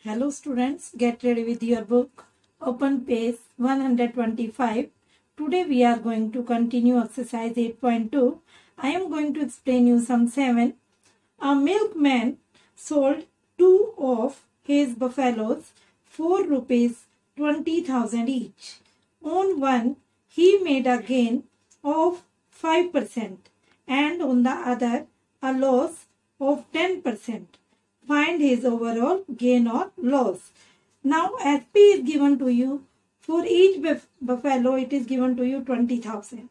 Hello students, get ready with your book. Open page 125. Today we are going to continue exercise 8.2. I am going to explain you sum 7. A milkman sold 2 of his buffaloes for rupees 20,000 each. On one he made a gain of 5% and on the other a loss of 10%. Find his overall gain or loss. Now SP is given to you. For each buffalo it is given to you 20,000.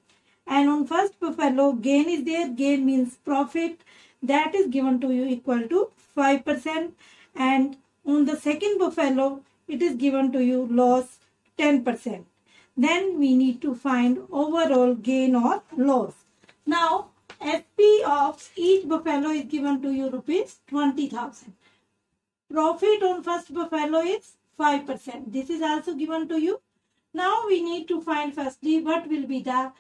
And on first buffalo gain is there. Gain means profit. That is given to you equal to 5%. And on the second buffalo it is given to you loss 10%. Then we need to find overall gain or loss. Now SP of each buffalo is given to you rupees 20,000. Profit on first buffalo is 5%. This is also given to you. Now we need to find firstly what will be the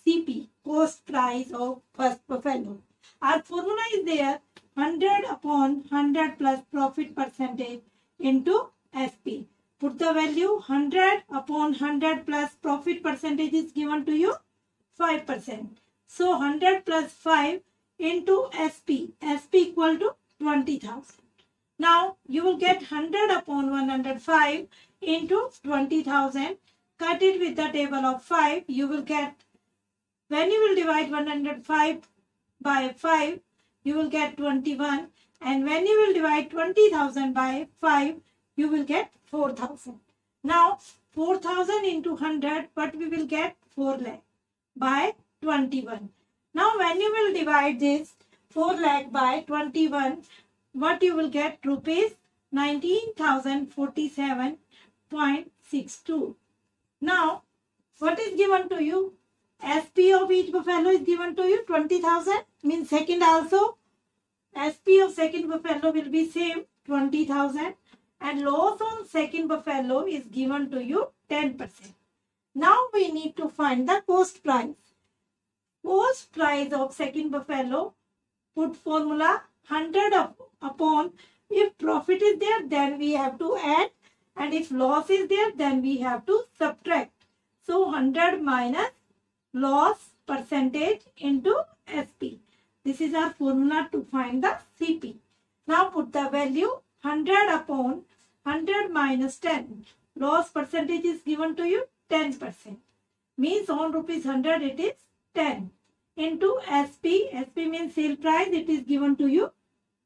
CP, cost price of first buffalo. Our formula is there, 100 upon 100 plus profit percentage into SP. Put the value 100 upon 100 plus profit percentage is given to you 5%. So 100 plus 5 into SP. SP equal to 20,000. Now you will get 100 upon 105 into 20,000. Cut it with the table of 5. You will get, when you will divide 105 by 5, you will get 21. And when you will divide 20,000 by 5, you will get 4,000. Now 4,000 into 100, what we will get? 4 lakh by 21. Now when you will divide this 4 lakh by 21, what you will get? Rupees 19,047.62. Now what is given to you? SP of each buffalo is given to you 20,000, means second also. SP of second buffalo will be same 20,000, and loss on second buffalo is given to you 10%. Now we need to find the cost price. Cost price of second buffalo, put formula 100 upon, if profit is there then we have to add, and if loss is there then we have to subtract. So 100 minus loss percentage into SP. This is our formula to find the CP. Now put the value 100 upon 100 minus 10. Loss percentage is given to you 10%. Means on rupees 100 it is 10 into SP. SP means sale price. It is given to you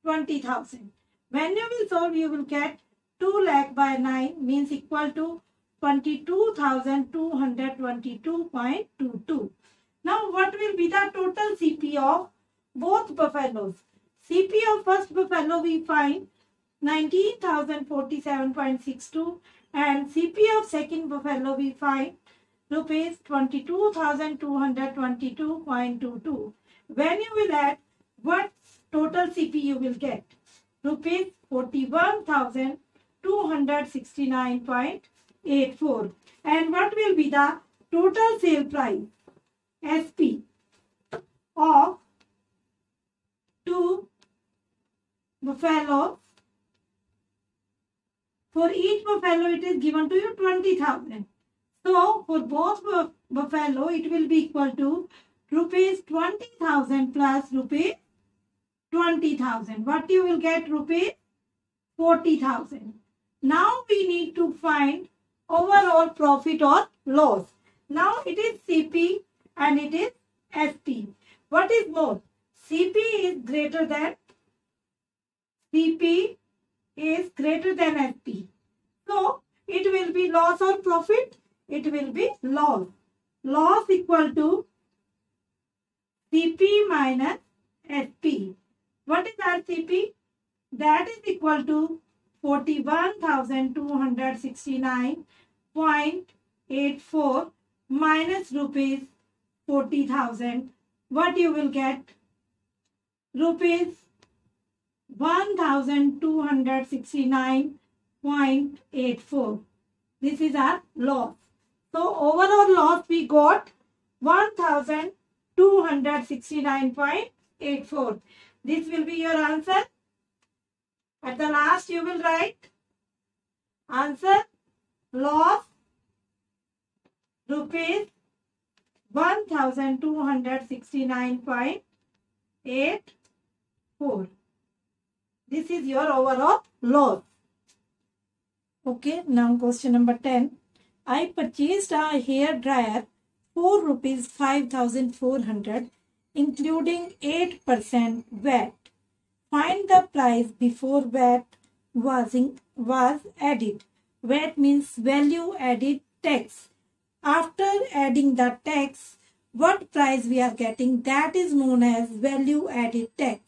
20,000. When you will solve, you will get 2 lakh by 9 means equal to 22,222.22. Now what will be the total CP of both buffaloes? CP of first buffalo we find 19,047.62 and CP of second buffalo we find rupees 22,222.22. When you will add, what total CP you will get? Rupees 41,269.84. And what will be the total sale price? SP of 2 buffaloes. For each buffalo it is given to you 20,000. So for both buffalo it will be equal to rupees 20,000 plus rupees 20,000. What you will get? Rupees 40,000. Now we need to find overall profit or loss. Now it is CP and it is SP. What is more? CP is greater than SP. So it will be loss or profit? It will be loss. Loss equal to CP minus SP. What is our CP? That is equal to 41,269.84 minus rupees 40,000. What you will get? Rupees 1,269.84. This is our loss. So overall loss we got 1,269.84. This will be your answer. At the last you will write Answer, loss rupees 1269.84. This is your overall loss. Okay, now question number 10. I purchased a hair dryer for rupees 5,400 including 8% VAT. Find the price before VAT was added. VAT means value added tax. After adding the tax, what price we are getting, that is known as value added tax.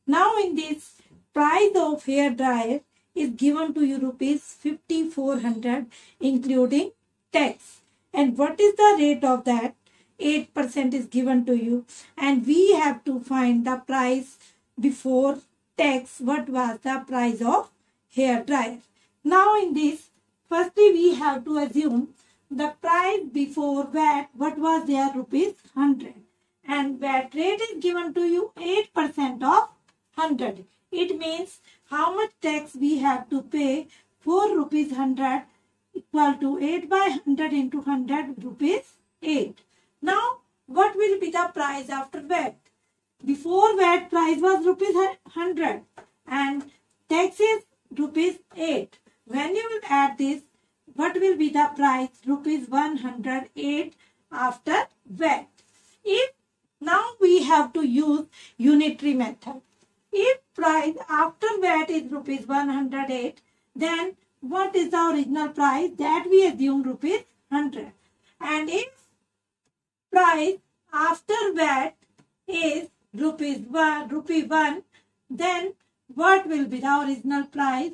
Now in this, price of hair dryer is given to you rupees 5,400 including tax. And what is the rate of that? 8% is given to you, and we have to find the price before tax. What was the price of hair dryer? Now in this, firstly we have to assume the price before VAT. What was there? Rupees 100, and VAT rate is given to you 8% of 100. It means how much tax we have to pay for rupees 100, equal to 8 by 100 into 100, rupees 8. Now, what will be the price after VAT? Before VAT, price was rupees 100 and tax is rupees 8. When you will add this, what will be the price? Rupees 108 after VAT. If now we have to use unitary method. If price after VAT is rupees 108, then what is the original price? That we assume rupees 100. And if price after VAT is rupee 1, then what will be the original price?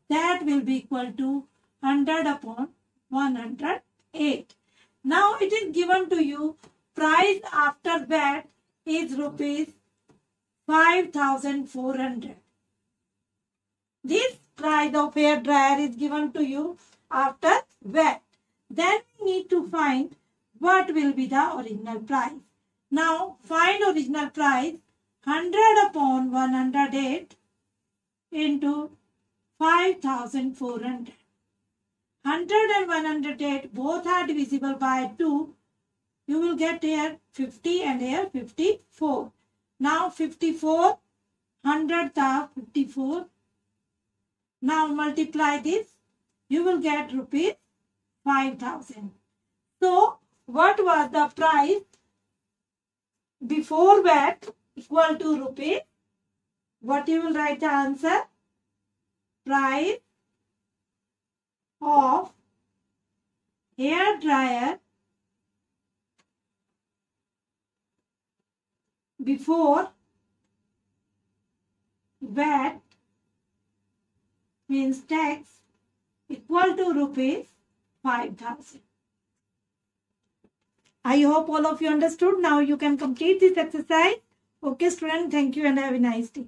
That will be equal to 100 upon 108. Now it is given to you price after VAT is rupees 5,400. This price of hair dryer is given to you after VAT. Then we need to find what will be the original price. Now find original price. 100 upon 108 into 5,400. 100 and 108 both are divisible by 2. You will get here 50 and here 54. Now 54, 100 are 54. Now multiply this. You will get rupees 5,000. So what was the price before VAT? Equal to rupees. What you will write the answer? Price of hair dryer before VAT means tax equal to rupees 5,000. I hope all of you understood. Now you can complete this exercise. Okay, student, thank you and have a nice day.